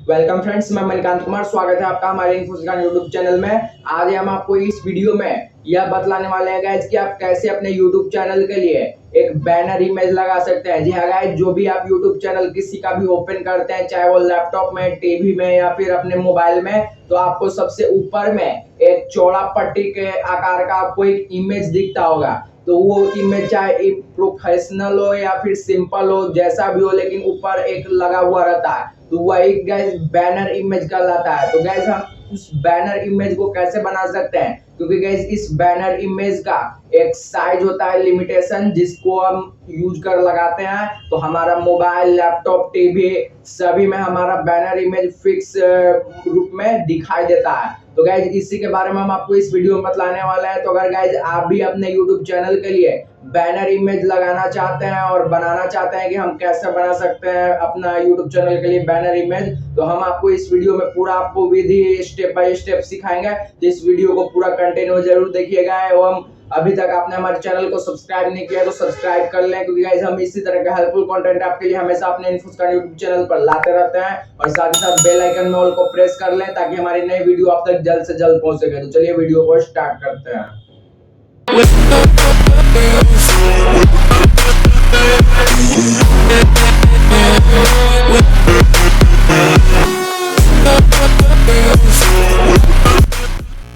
Welcome friends, मैं मणिकांत कुमार। स्वागत है आपका हमारे इन्फोसिस यूट्यूब चैनल में। आज हम आपको इस वीडियो में यह बतलाने वाले हैं गाइज कि आप कैसे अपने यूट्यूब चैनल के लिए एक बैनर इमेज लगा सकते हैं। जी हाँ गाइज, जो भी आप यूट्यूब चैनल किसी का भी ओपन करते हैं, चाहे वो लैपटॉप में, टीवी में या फिर अपने मोबाइल में, तो आपको सबसे ऊपर में एक चौड़ा पट्टी के आकार का आपको एक इमेज दिखता होगा। तो वो इमेज चाहे प्रोफेशनल हो या फिर सिंपल हो, जैसा भी हो, लेकिन ऊपर एक लगा हुआ रहता है, तो वही गैस बैनर इमेज कहलाता है। तो गैस हम उस बैनर इमेज को कैसे बना सकते हैं, क्योंकि गैस इस बैनर इमेज का एक साइज होता है लिमिटेशन, जिसको हम यूज कर लगाते हैं तो हमारा मोबाइल, लैपटॉप, टीवी सभी में हमारा बैनर इमेज फिक्स रूप में दिखाई देता है। तो गाइज इसी के बारे में हम आपको इस वीडियो में बतलाने वाले हैं। तो अगर गाइज आप भी अपने यूट्यूब चैनल के लिए बैनर इमेज लगाना चाहते हैं और बनाना चाहते हैं कि हम कैसे बना सकते हैं अपना यूट्यूब चैनल के लिए बैनर इमेज, तो हम आपको इस वीडियो में पूरा आपको विधि स्टेप बाय स्टेप सिखाएंगे। तो इस वीडियो को पूरा कंटिन्यू जरूर देखिएगा। एवं अभी तक आपने हमारे चैनल को सब्सक्राइब नहीं किया तो सब्सक्राइब कर लें, क्योंकि गाइस हम इसी तरह का हेल्पफुल कंटेंट आपके लिए हमेशा अपने इन्फोसिस यूट्यूब चैनल पर लाते रहते हैं। और साथ ही साथ बेल आइकन में ऑल को प्रेस कर लें ताकि हमारी नई वीडियो आप तक जल्द से जल्द पहुंच सके। तो चलिए वीडियो को स्टार्ट करते हैं।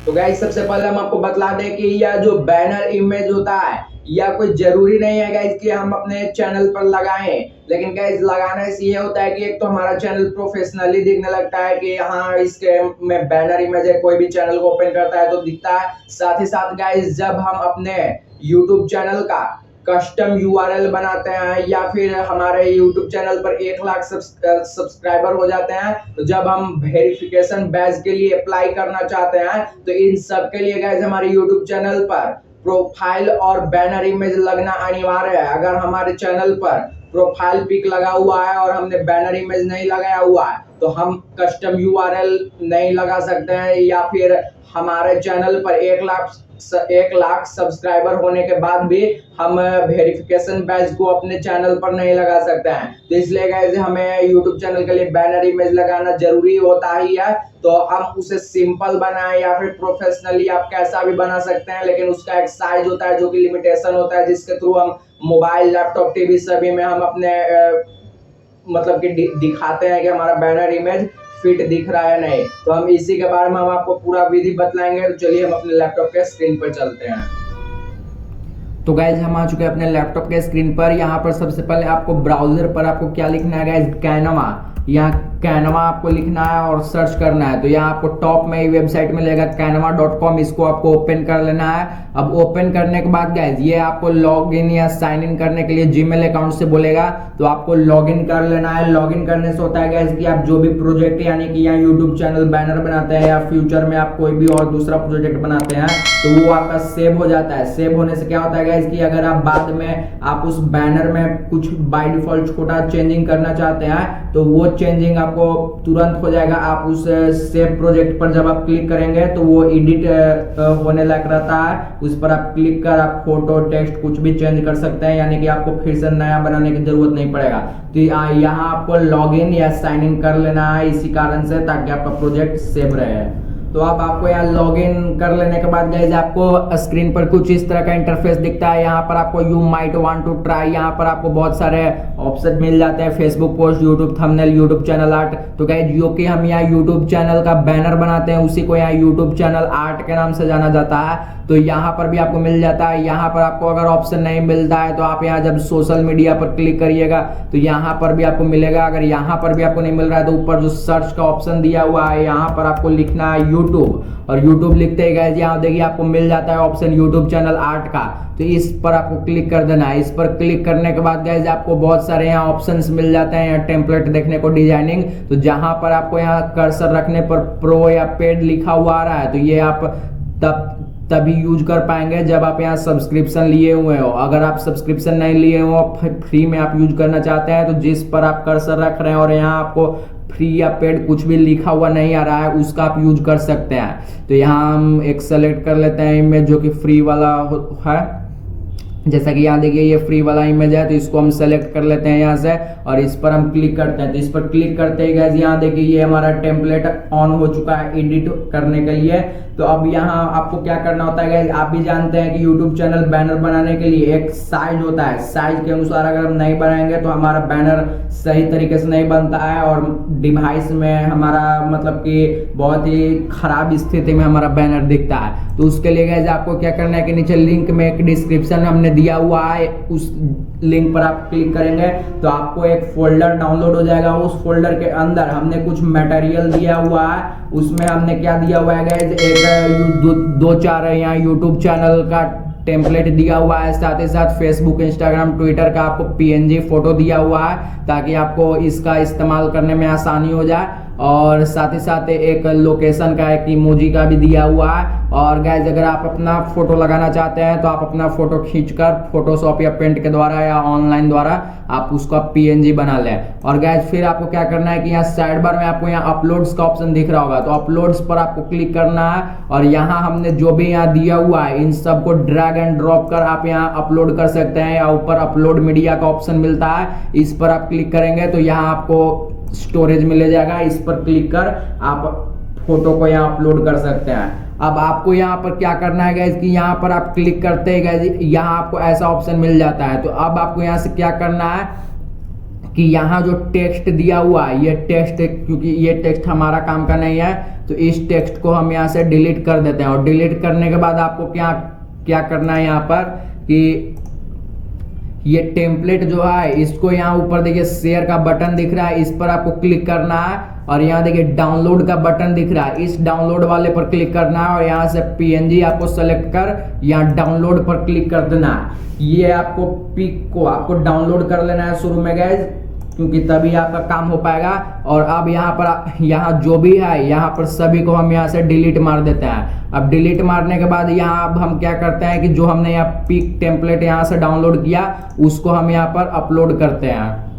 तो गाइस सबसे पहले हम आपको बतला दें कि यह जो बैनर इमेज होता है, या कोई जरूरी नहीं है गाइस कि हम अपने चैनल पर लगाएं, लेकिन गाइस लगाने से ये होता है कि एक तो हमारा चैनल प्रोफेशनली दिखने लगता है कि हाँ इसके में बैनर इमेज है, कोई भी चैनल को ओपन करता है तो दिखता है। साथ ही साथ गाइस जब हम अपने यूट्यूब चैनल का कस्टम यूआरएल बनाते हैं या फिर हमारे यूट्यूब चैनल पर 1 लाख सब्सक्राइबर हो जाते हैं, तो जब हम वेरिफिकेशन बैच के लिए अप्लाई करना चाहते हैं, तो इन सब के लिए गाइस हमारे यूट्यूब चैनल पर प्रोफाइल और बैनर इमेज लगना अनिवार्य है। अगर हमारे चैनल पर प्रोफाइल पिक लगा हुआ है और हमने बैनर इमेज नहीं लगाया हुआ है, तो हम कस्टम यूआरएल नहीं लगा सकते हैं, या फिर हमारे चैनल पर 1 लाख सब्सक्राइबर होने के बाद भी हम वेरिफिकेशन बैच को अपने चैनल पर नहीं लगा सकते हैं। तो इसलिए गाइस हमें यूट्यूब चैनल के लिए बैनर इमेज लगाना जरूरी होता ही है। तो हम उसे सिंपल बनाएं या फिर प्रोफेशनली, आप कैसा भी बना सकते हैं, लेकिन उसका एक साइज होता है जो कि लिमिटेशन होता है, जिसके थ्रू हम मोबाइल, लैपटॉप, टीवी सभी में हम अपने मतलब कि दिखाते हैं कि हमारा बैनर इमेज फिट दिख रहा है नहीं। तो हम इसी के बारे में हम आपको पूरा विधि बतलाएंगे। तो चलिए हम अपने लैपटॉप के स्क्रीन पर चलते हैं। तो गाइज हम आ चुके हैं अपने लैपटॉप के स्क्रीन पर। यहाँ पर सबसे पहले आपको ब्राउजर पर आपको क्या लिखना है गाइज, कैनवा। यहाँ कैनवा आपको लिखना है और सर्च करना है। तो यहाँ आपको टॉप में ही वेबसाइट मिलेगा canva.com, इसको आपको ओपन कर लेना है। अब ओपन करने के बाद गाइज ये आपको लॉग इन या साइन इन करने के लिए जीमेल अकाउंट से बोलेगा, तो आपको लॉग इन कर लेना है। लॉग इन करने से होता है गाइज कि आप जो भी प्रोजेक्ट यानी कि यहाँ यूट्यूब चैनल बैनर बनाते हैं या फ्यूचर में आप कोई भी और दूसरा प्रोजेक्ट बनाते हैं, तो वो आपका सेव हो जाता है। सेव होने से क्या होता है गाइज कि अगर आप बाद में आप उस बैनर में कुछ बाय डिफॉल्ट छोटा चेंजिंग करना चाहते हैं, तो वो चेंजिंग आपको तुरंत हो जाएगा। आप उस सेव प्रोजेक्ट पर जब आप क्लिक करेंगे तो वो एडिट होने लग रहता है, उस पर आप क्लिक कर आप फोटो, टेक्स्ट कुछ भी चेंज कर सकते हैं, यानी कि आपको फिर से नया बनाने की जरूरत नहीं पड़ेगा। तो यहाँ आपको लॉग इन या साइन इन कर लेना है इसी कारण से, ताकि आपका प्रोजेक्ट सेव रहे। तो अब आपको यहाँ लॉग इन कर लेने के बाद गाइज आपको स्क्रीन पर कुछ इस तरह का इंटरफेस दिखता है। यहाँ पर आपको you might want to try, यहाँ पर आपको बहुत सारे ऑप्शन मिल जाते हैं, Facebook post, YouTube thumbnail, YouTube channel art. तो गाइज जो कि हम यहाँ यूट्यूब चैनल का बैनर बनाते हैं, उसी को यहाँ यूट्यूब चैनल आर्ट के नाम से जाना जाता है। तो यहाँ पर भी आपको मिल जाता है। यहाँ पर आपको अगर ऑप्शन नहीं मिलता है तो आप यहाँ जब सोशल मीडिया पर क्लिक करिएगा तो यहाँ पर भी आपको मिलेगा। अगर यहाँ पर भी आपको नहीं मिल रहा है तो ऊपर जो सर्च का ऑप्शन दिया हुआ है, यहाँ पर आपको लिखना है यूट्यूब, और यूट्यूब लिखते ही गाइस यहाँ देखिए आपको मिल जाता है ऑप्शन यूट्यूब चैनल आर्ट का। तो इस पर आपको क्लिक कर देना है। इस पर क्लिक करने के बाद गाइस आपको बहुत सारे यहाँ ऑप्शंस मिल जाते हैं, यहाँ टेम्पलेट देखने को, डिजाइनिंग। तो जहां पर आपको यहाँ कर्सर रखने पर प्रो या पेड लिखा हुआ आ रहा है, तो ये आप तभी यूज कर पाएंगे जब आप यहाँ सब्सक्रिप्शन लिए हुए हो। अगर आप सब्सक्रिप्शन नहीं लिए हो, फ्री में आप यूज करना चाहते हैं, तो जिस पर आप कर्सर रख रहे हैं और यहाँ आपको फ्री या पेड कुछ भी लिखा हुआ नहीं आ रहा है, उसका आप यूज कर सकते हैं। तो यहाँ हम एक सेलेक्ट कर लेते हैं इमेज जो कि फ्री वाला है। जैसा कि यहाँ देखिए ये फ्री वाला इमेज है, तो इसको हम सेलेक्ट कर लेते हैं यहाँ से और इस पर हम क्लिक करते हैं। तो इस पर क्लिक करते ही गाइस यहाँ देखिए ये हमारा टेम्पलेट ऑन हो चुका है एडिट करने के लिए। तो अब यहाँ आपको क्या करना होता है गाइस, आप भी जानते हैं कि यूट्यूब चैनल बैनर बनाने के लिए एक साइज होता है, साइज के अनुसार अगर हम नहीं बनाएंगे तो हमारा बैनर सही तरीके से नहीं बनता है और डिवाइस में हमारा मतलब कि बहुत ही खराब स्थिति में हमारा बैनर दिखता है। तो उसके लिए गाइस आपको क्या करना है कि नीचे लिंक में एक डिस्क्रिप्शन हमने दिया हुआ है, उस लिंक पर आप क्लिक करेंगे तो आपको एक फोल्डर डाउनलोड हो जाएगा। उस फोल्डर के अंदर हमने कुछ मटेरियल दिया हुआ है, उसमें हमने क्या दिया हुआ है गाइस, एक दो चार यहाँ यूट्यूब चैनल का टेम्पलेट दिया हुआ है, साथ ही साथ फेसबुक इंस्टाग्राम ट्विटर का आपको पीएनजी फोटो दिया हुआ है ताकि आपको इसका इस्तेमाल करने में आसानी हो जाए, और साथ ही साथ एक लोकेशन का एक इमोजी का भी दिया हुआ है। और गाइज अगर आप अपना फोटो लगाना चाहते हैं तो आप अपना फोटो खींचकर फोटोशॉप या पेंट के द्वारा या ऑनलाइन द्वारा आप उसका पीएनजी बना लें। और गाइज फिर आपको क्या करना है कि यहाँ साइड बार में आपको यहाँ अपलोड्स का ऑप्शन दिख रहा होगा, तो अपलोड्स पर आपको क्लिक करना है और यहाँ हमने जो भी यहाँ दिया हुआ है इन सबको ड्रैग एंड ड्रॉप कर आप यहाँ अपलोड कर सकते हैं। या ऊपर अपलोड मीडिया का ऑप्शन मिलता है, इस पर आप क्लिक करेंगे तो यहाँ आपको स्टोरेज में ले जाएगा, इस पर क्लिक कर आप फोटो को यहाँ अपलोड कर सकते हैं। अब आपको यहाँ पर क्या करना है गाइज कि यहाँ पर आप क्लिक करते हैं गाइज, यहाँ आपको ऐसा ऑप्शन मिल जाता है। तो अब आपको यहाँ से क्या करना है कि यहाँ जो टेक्स्ट दिया हुआ है ये टेक्स्ट, क्योंकि ये टेक्स्ट हमारा काम का नहीं है तो इस टेक्स्ट को हम यहाँ से डिलीट कर देते हैं। और डिलीट करने के बाद आपको क्या करना है यहाँ पर कि ये टेम्पलेट जो है इसको यहाँ ऊपर देखिए शेयर का बटन दिख रहा है, इस पर आपको क्लिक करना है और यहाँ देखिए डाउनलोड का बटन दिख रहा है, इस डाउनलोड वाले पर क्लिक करना है और यहाँ से पीएनजी आपको सेलेक्ट कर यहाँ डाउनलोड पर क्लिक कर देना है। ये आपको पिक को आपको डाउनलोड कर लेना है शुरू में गाइज, क्योंकि तभी आपका काम हो पाएगा। और अब यहाँ जो भी है यहाँ पर सभी को हम यहाँ से डिलीट मार देते हैं। अब डिलीट मारने के बाद यहाँ अब हम क्या करते हैं कि जो हमने यहाँ पिक टेम्पलेट यहाँ से डाउनलोड किया उसको हम यहाँ पर अपलोड करते हैं।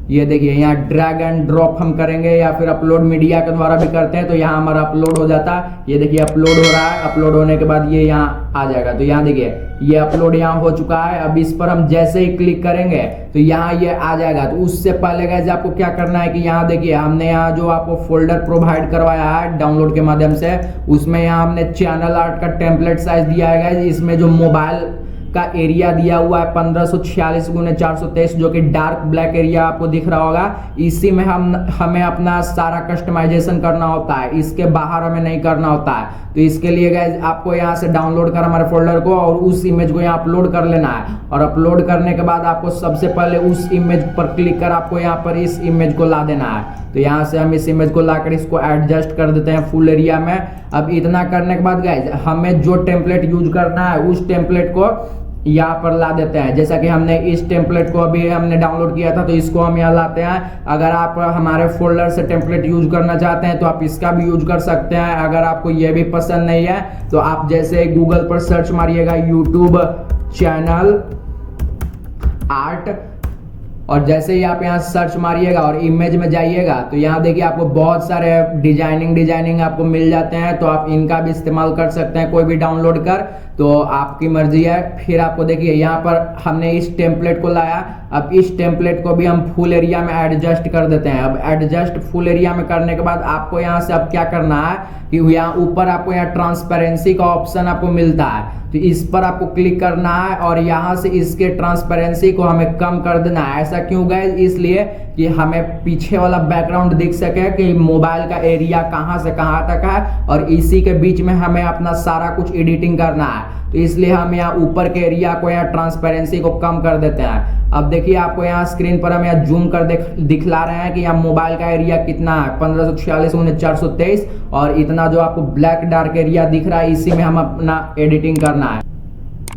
ये देखिए यहाँ ड्रैग एंड ड्रॉप हम करेंगे या फिर अपलोड मीडिया के द्वारा भी करते हैं तो यहाँ हमारा अपलोड हो जाता है। ये देखिए अपलोड हो रहा है, अपलोड होने के बाद ये यहाँ आ जाएगा। तो यहाँ देखिए ये अपलोड यहाँ हो चुका है। अब इस पर हम जैसे ही क्लिक करेंगे तो यहाँ ये आ जाएगा। तो उससे पहले गाइस आपको क्या करना है कि यहाँ देखिए हमने यहाँ जो आपको फोल्डर प्रोवाइड करवाया है डाउनलोड के माध्यम से, उसमें यहाँ हमने चैनल आर्ट का टेम्पलेट साइज दिया है गाइस। इसमें जो मोबाइल का एरिया दिया हुआ है 1546x423 जो कि डार्क ब्लैक एरिया आपको दिख रहा होगा, इसी में हमें अपना सारा कस्टमाइजेशन करना होता है, इसके बाहर हमें नहीं करना होता है। तो इसके लिए गाइस आपको यहाँ से डाउनलोड कर हमारे फोल्डर को और उस इमेज को यहाँ अपलोड कर लेना है। और अपलोड करने के बाद आपको सबसे पहले उस इमेज पर क्लिक कर आपको यहाँ पर इस इमेज को ला देना है। तो यहाँ से हम इस इमेज को लाकर इसको एडजस्ट कर देते हैं फुल एरिया में। अब इतना करने के बाद गाइस हमें जो टेम्पलेट यूज करना है उस टेम्पलेट को यहाँ पर ला देते हैं। जैसा कि हमने इस टेम्पलेट को अभी हमने डाउनलोड किया था तो इसको हम यहाँ लाते हैं। अगर आप हमारे फोल्डर से टेम्पलेट यूज करना चाहते हैं तो आप इसका भी यूज कर सकते हैं। अगर आपको ये भी पसंद नहीं है तो आप जैसे गूगल पर सर्च मारिएगा यूट्यूब चैनल आर्ट, और जैसे ही आप यहाँ सर्च मारिएगा और इमेज में जाइएगा तो यहाँ देखिए आपको बहुत सारे डिजाइनिंग आपको मिल जाते हैं। तो आप इनका भी इस्तेमाल कर सकते हैं कोई भी डाउनलोड कर, तो आपकी मर्जी है। फिर आपको देखिए यहाँ पर हमने इस टेम्पलेट को लाया, अब इस टेम्पलेट को भी हम फुल एरिया में एडजस्ट कर देते हैं। अब एडजस्ट फुल एरिया में करने के बाद आपको यहाँ से अब क्या करना है कि यहाँ ऊपर आपको यहाँ ट्रांसपेरेंसी का ऑप्शन आपको मिलता है, तो इस पर आपको क्लिक करना है और यहाँ से इसके ट्रांसपेरेंसी को हमें कम कर देना है। ऐसा क्यों गाइस? इसलिए कि हमें पीछे वाला बैकग्राउंड दिख सके कि मोबाइल का एरिया कहाँ से कहाँ तक है और इसी के बीच में हमें अपना सारा कुछ एडिटिंग करना है। तो इसलिए हम यहाँ ऊपर के एरिया को यहाँ ट्रांसपेरेंसी को कम कर देते हैं। अब देखिए आपको यहाँ स्क्रीन पर हम यहाँ जूम कर दिखला रहे हैं कि यहाँ मोबाइल का एरिया कितना है 1546x423 और इतना जो आपको ब्लैक डार्क एरिया दिख रहा है इसी में हम अपना एडिटिंग करना है।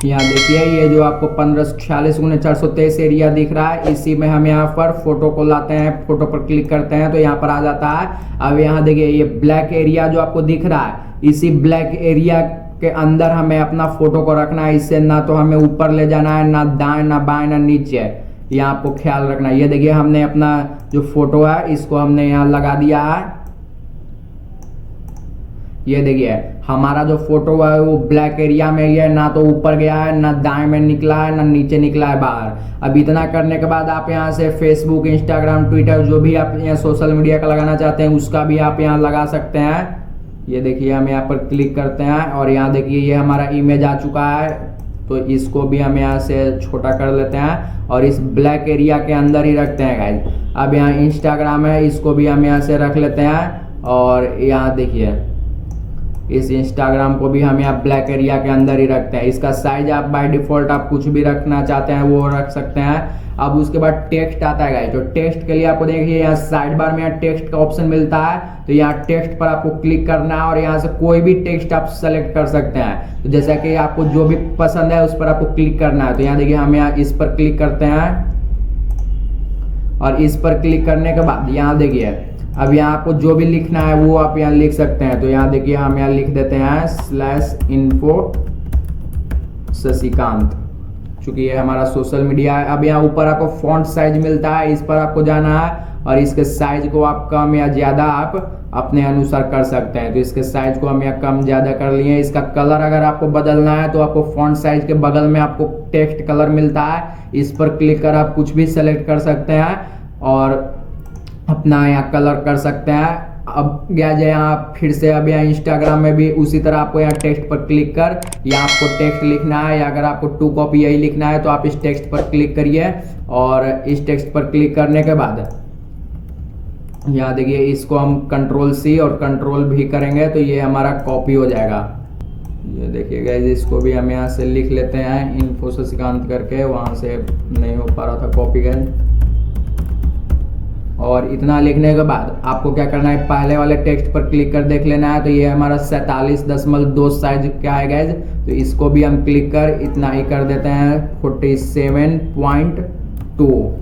यहाँ देखिए ये जो आपको 1546x423 एरिया दिख रहा है इसी में हम यहाँ पर फोटो को लाते हैं, फोटो पर क्लिक करते हैं तो यहाँ पर आ जाता है। अब यहाँ देखिए ये ब्लैक एरिया जो आपको दिख रहा है इसी ब्लैक एरिया के अंदर हमें अपना फोटो को रखना है। इससे ना तो हमें ऊपर ले जाना है, ना दाएं ना बाएं ना नीचे, यहाँ आपको ख्याल रखना है। ये देखिए हमने अपना जो फोटो है इसको हमने यहाँ लगा दिया है। ये देखिए हमारा जो फोटो है वो ब्लैक एरिया में ही है, ना तो ऊपर गया है, ना दाएं में निकला है, ना नीचे निकला है बाहर। अब इतना करने के बाद आप यहाँ से फेसबुक, इंस्टाग्राम, ट्विटर जो भी आप यहाँ सोशल मीडिया का लगाना चाहते हैं उसका भी आप यहाँ लगा सकते हैं। ये देखिए हम यहाँ पर क्लिक करते हैं और यहाँ देखिए ये हमारा इमेज आ चुका है, तो इसको भी हम यहाँ से छोटा कर लेते हैं और इस ब्लैक एरिया के अंदर ही रखते हैं गाइज। अब यहाँ इंस्टाग्राम है, इसको भी हम यहाँ से रख लेते हैं और यहाँ देखिए इस इंस्टाग्राम को भी हम यहाँ ब्लैक एरिया के अंदर ही रखते हैं। इसका साइज आप बाय डिफॉल्ट आप कुछ भी रखना चाहते हैं वो रख सकते हैं। अब उसके बाद टेक्स्ट आता है गाइस, तो टेक्स्ट के लिए आपको देखिए यहाँ साइड बार में यहाँ टेक्स्ट का ऑप्शन मिलता है, तो यहाँ टेक्स्ट पर आपको क्लिक करना है और यहाँ से कोई भी टेक्स्ट आप सेलेक्ट कर सकते हैं। तो जैसा कि आपको जो भी पसंद है उस पर आपको क्लिक करना है। तो यहाँ देखिए हम यहाँ इस पर क्लिक करते हैं और इस पर क्लिक करने के बाद यहाँ देखिए अब यहाँ आपको जो भी लिखना है वो आप यहाँ लिख सकते हैं। तो यहाँ देखिए हम यहाँ लिख देते हैं /info शशिकांत, चूंकि ये हमारा सोशल मीडिया है। अब यहाँ ऊपर आपको फॉन्ट साइज मिलता है, इस पर आपको जाना है और इसके साइज को आप कम या ज़्यादा आप अपने अनुसार कर सकते हैं। तो इसके साइज को हम यहाँ कम ज़्यादा कर लिए। इसका कलर अगर आपको बदलना है तो आपको फॉन्ट साइज के बगल में आपको टेक्स्ट कलर मिलता है, इस पर क्लिक कर आप कुछ भी सेलेक्ट कर सकते हैं और अपना यहाँ कलर कर सकते हैं। अब गया जाए यहाँ फिर से अब यहाँ इंस्टाग्राम में भी उसी तरह आपको यहाँ टेक्स्ट पर क्लिक कर यहाँ आपको टेक्स्ट लिखना है, या अगर आपको 2 कॉपी यही लिखना है तो आप इस टेक्स्ट पर क्लिक करिए और इस टेक्स्ट पर क्लिक करने के बाद यहाँ देखिए इसको हम Ctrl+C और Ctrl+V करेंगे तो ये हमारा कॉपी हो जाएगा। ये देखिए गाइस इसको भी हम यहाँ से लिख लेते हैं इन्फो शशिकांत करके, वहाँ से नहीं हो पा रहा था कॉपी गाइस। और इतना लिखने के बाद आपको क्या करना है, पहले वाले टेक्स्ट पर क्लिक कर देख लेना है। तो ये हमारा 47.2 साइज क्या है गाइज, तो इसको भी हम क्लिक कर इतना ही कर देते हैं 47.2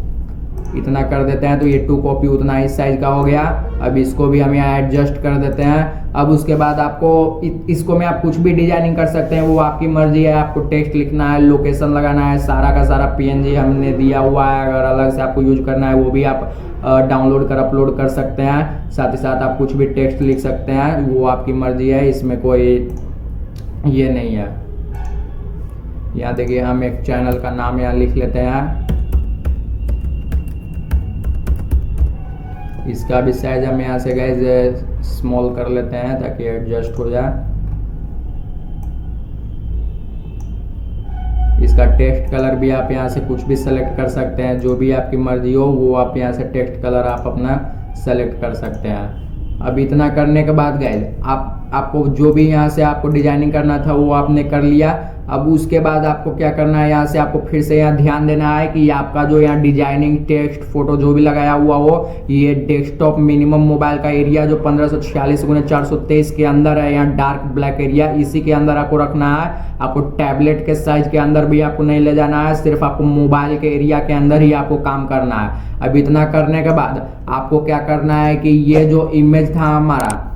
इतना कर देते हैं। तो ये 2 कॉपी उतना ही साइज का हो गया। अब इसको भी हम यहाँ एडजस्ट कर देते हैं। अब उसके बाद आपको इसको में आप कुछ भी डिजाइनिंग कर सकते हैं, वो आपकी मर्जी है। आपको टेक्स्ट लिखना है, लोकेशन लगाना है, सारा का सारा PNG हमने दिया हुआ है। अगर अलग से आपको यूज करना है वो भी आप डाउनलोड कर अपलोड कर सकते हैं। साथ ही साथ आप कुछ भी टेक्स्ट लिख सकते हैं, वो आपकी मर्जी है, इसमें कोई ये नहीं है। यहाँ देखिए हम एक चैनल का नाम यहाँ लिख लेते हैं। इसका भी साइज हम यहाँ से गाइस स्मॉल कर लेते हैं ताकि एडजस्ट हो जाए। इसका टेक्स्ट कलर भी आप यहाँ से कुछ भी सेलेक्ट कर सकते हैं, जो भी आपकी मर्जी हो वो आप यहाँ से टेक्स्ट कलर आप अपना सेलेक्ट कर सकते हैं। अब इतना करने के बाद गाइस आपको जो भी यहाँ से आपको डिजाइनिंग करना था वो आपने कर लिया। अब उसके बाद आपको क्या करना है, यहाँ से आपको फिर से यहाँ ध्यान देना है कि आपका जो यहाँ डिजाइनिंग टेक्स्ट फोटो जो भी लगाया हुआ हो, ये डेस्कटॉप मिनिमम मोबाइल का एरिया जो 1546x423 के अंदर है, यहाँ डार्क ब्लैक एरिया, इसी के अंदर आपको रखना है। आपको टैबलेट के साइज के अंदर भी आपको नहीं ले जाना है, सिर्फ आपको मोबाइल के एरिया के अंदर ही आपको काम करना है। अब इतना करने के बाद आपको क्या करना है कि ये जो इमेज था हमारा,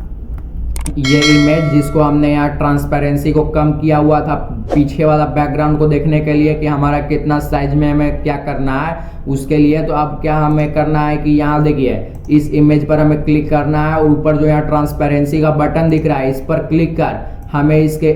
ये इमेज जिसको हमने यहाँ ट्रांसपेरेंसी को कम किया हुआ था पीछे वाला बैकग्राउंड को देखने के लिए कि हमारा कितना साइज में हमें क्या करना है उसके लिए, तो अब क्या हमें करना है कि यहाँ देखिए इस इमेज पर हमें क्लिक करना है और ऊपर जो यहाँ ट्रांसपेरेंसी का बटन दिख रहा है इस पर क्लिक कर हमें इसके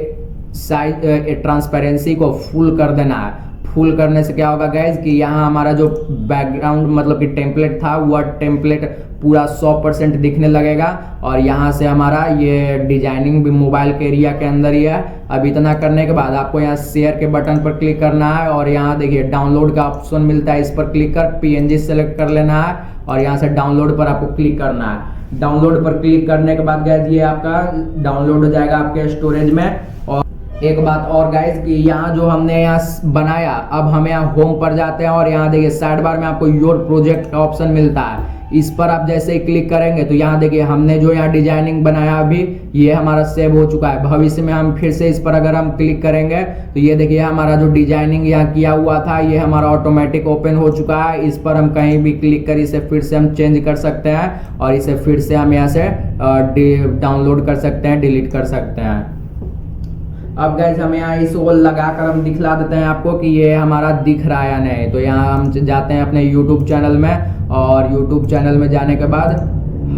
साइज ट्रांसपेरेंसी को फुल कर देना है। फुल करने से क्या होगा गाइज कि यहाँ हमारा जो बैकग्राउंड मतलब कि टेम्पलेट था वह टेम्पलेट पूरा 100% दिखने लगेगा और यहाँ से हमारा ये डिजाइनिंग भी मोबाइल के एरिया के अंदर ही है। अब इतना करने के बाद आपको यहाँ शेयर के बटन पर क्लिक करना है और यहाँ देखिए डाउनलोड का ऑप्शन मिलता है, इस पर क्लिक कर PNG सेलेक्ट कर लेना है और यहाँ से डाउनलोड पर आपको क्लिक करना है। डाउनलोड पर क्लिक करने के बाद गाइज ये आपका डाउनलोड हो जाएगा आपके स्टोरेज में। और एक बात और गाइज कि यहाँ जो हमने यहाँ बनाया, अब हम यहाँ होम पर जाते हैं और यहाँ देखिए साइड बार में आपको योर प्रोजेक्ट का ऑप्शन मिलता है, इस पर आप जैसे ही क्लिक करेंगे तो यहाँ देखिए हमने जो यहाँ डिजाइनिंग बनाया अभी ये हमारा सेव हो चुका है। भविष्य में हम फिर से इस पर अगर हम क्लिक करेंगे तो ये देखिए हमारा जो डिजाइनिंग यहाँ किया हुआ था ये हमारा ऑटोमेटिक ओपन हो चुका है। इस पर हम कहीं भी क्लिक कर इसे फिर से हम चेंज कर सकते हैं और इसे फिर से हम यहाँ से डाउनलोड कर सकते हैं, डिलीट कर सकते हैं। अब गाइस हम यहाँ इस वो लगाकर हम दिखला देते हैं आपको कि ये हमारा दिख रहा है या नहीं। तो यहाँ हम जाते हैं अपने YouTube चैनल में और YouTube चैनल में जाने के बाद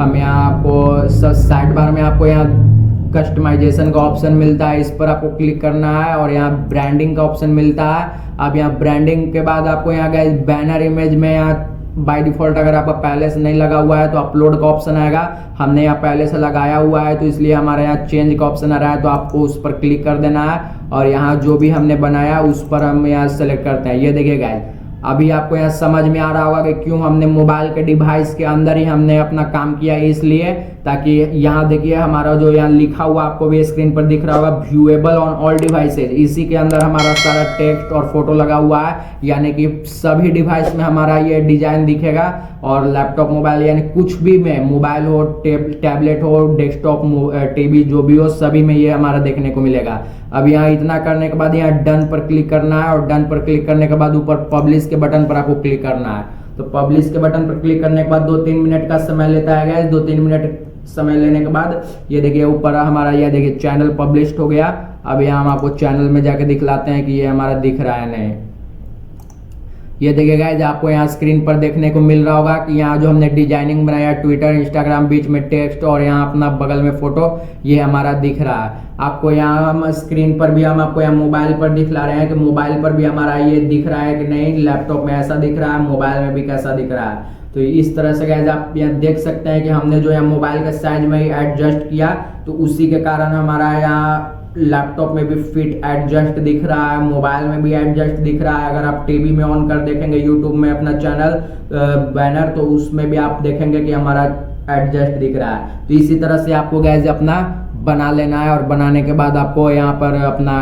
हम यहाँ आपको साइड बार में आपको यहाँ कस्टमाइजेशन का ऑप्शन मिलता है, इस पर आपको क्लिक करना है और यहाँ ब्रांडिंग का ऑप्शन मिलता है। अब यहाँ ब्रांडिंग के बाद आपको यहाँ गाइस बैनर इमेज में यहाँ बाय डिफॉल्ट अगर आपका पहले से नहीं लगा हुआ है तो अपलोड का ऑप्शन आएगा। हमने यहाँ पहले से लगाया हुआ है तो इसलिए हमारे यहाँ चेंज का ऑप्शन आ रहा है, तो आपको उस पर क्लिक कर देना है और यहाँ जो भी हमने बनाया उस पर हम यहाँ सेलेक्ट करते हैं। ये देखिए गाइस, अभी आपको यहाँ समझ में आ रहा होगा कि क्यों हमने मोबाइल के डिवाइस के अंदर ही हमने अपना काम किया, इसलिए ताकि यहाँ देखिए हमारा जो यहाँ लिखा हुआ आपको भी स्क्रीन पर दिख रहा होगा व्यूएबल ऑन ऑल डिवाइसेज, इसी के अंदर हमारा सारा टेक्स्ट और फोटो लगा हुआ है, यानी कि सभी डिवाइस में हमारा ये डिजाइन दिखेगा। और लैपटॉप मोबाइल यानी कुछ भी में, मोबाइल हो, टैबलेट हो, डेस्कटॉप, टीवी जो भी हो, सभी में ये हमारा देखने को मिलेगा। अब यहाँ इतना करने के बाद यहाँ डन पर क्लिक करना है और डन पर क्लिक करने के बाद ऊपर पब्लिश के बटन पर आपको क्लिक करना है। तो पब्लिश के बटन पर क्लिक करने के बाद 2-3 मिनट का समय लेता है गाइस। 2-3 मिनट समय लेने के बाद ये देखिए ऊपर हमारा ये देखिए चैनल पब्लिश्ड हो गया। अब यहाँ हम आपको चैनल में जाके दिखलाते हैं कि ये हमारा दिख रहा है नहीं। ये देखिए गाइस, आपको यहाँ स्क्रीन पर देखने को मिल रहा होगा कि यहाँ जो हमने डिजाइनिंग बनाया ट्विटर, इंस्टाग्राम, बीच में टेक्स्ट और यहाँ अपना बगल में फोटो, ये हमारा दिख रहा है। आपको यहाँ हम स्क्रीन पर भी हम आपको यहाँ मोबाइल पर दिखला रहे हैं कि मोबाइल पर भी हमारा ये दिख रहा है कि नहीं, लैपटॉप में ऐसा दिख रहा है, मोबाइल में भी कैसा दिख रहा है। तो इस तरह से गाइस आप यहाँ देख सकते हैं कि हमने जो है मोबाइल के साइज में ही एडजस्ट किया, तो उसी के कारण हमारा यहाँ लैपटॉप में भी फिट एडजस्ट दिख रहा है, मोबाइल में भी एडजस्ट दिख रहा है। अगर आप टीवी में ऑन कर देखेंगे यूट्यूब में अपना चैनल बैनर, तो उसमें भी आप देखेंगे कि हमारा एडजस्ट दिख रहा है। तो इसी तरह से आपको गाइस अपना बना लेना है और बनाने के बाद आपको यहाँ पर अपना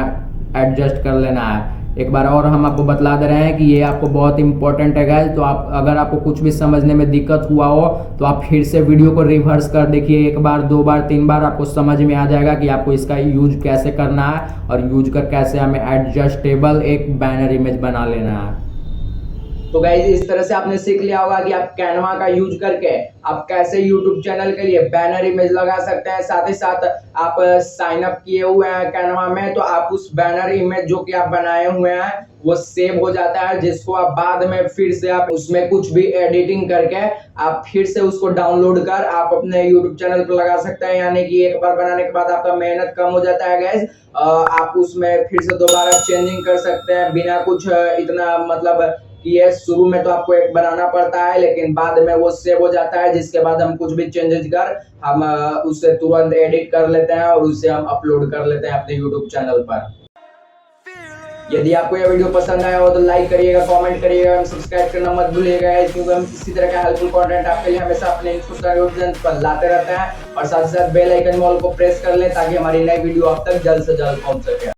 एडजस्ट कर लेना है। एक बार और हम आपको बतला दे रहे हैं कि ये आपको बहुत इंपॉर्टेंट है गाइस। तो आप अगर आपको कुछ भी समझने में दिक्कत हुआ हो तो आप फिर से वीडियो को रिवर्स कर देखिए, 1 बार 2 बार 3 बार, आपको समझ में आ जाएगा कि आपको इसका यूज कैसे करना है और यूज कर कैसे हमें एडजस्टेबल एक बैनर इमेज बना लेना है। तो गाइस इस तरह से आपने सीख लिया होगा कि आप कैनवा का यूज करके आप कैसे यूट्यूब चैनल के लिए बैनर इमेज लगा सकते हैं। साथ ही साथ आप साइन अप किए हुए हैं कैनवा में, तो आप उस बैनर इमेज जो कि आप बनाए हुए हैं वो सेव हो जाता है, जिसको आप बाद में फिर से आप उसमें कुछ भी एडिटिंग करके आप फिर से उसको डाउनलोड कर आप अपने यूट्यूब चैनल पर लगा सकते हैं। यानी कि एक बार बनाने के बाद आपका मेहनत कम हो जाता है गाइस। आप उसमें फिर से दोबारा चेंजिंग कर सकते हैं बिना कुछ इतना मतलब कि ये शुरू में तो आपको एक बनाना पड़ता है, लेकिन बाद में वो सेव हो जाता है, जिसके बाद हम कुछ भी चेंजेस कर हम उससे तुरंत एडिट कर लेते हैं और उससे हम अपलोड कर लेते हैं अपने यूट्यूब चैनल पर। यदि आपको यह वीडियो पसंद आया हो तो लाइक करिएगा, कमेंट करिएगा, सब्सक्राइब करना मत भूलिएगा, क्योंकि हम इसी तरह का हेल्पफुल कंटेंट आपके लिए हमेशा अपने इंस्टाग्राम पर लाते रहते हैं। और साथ ही साथ बेल आइकन ऑल को प्रेस कर लें ताकि हमारी नई वीडियो आप तक जल्द से जल्द पहुंच सके।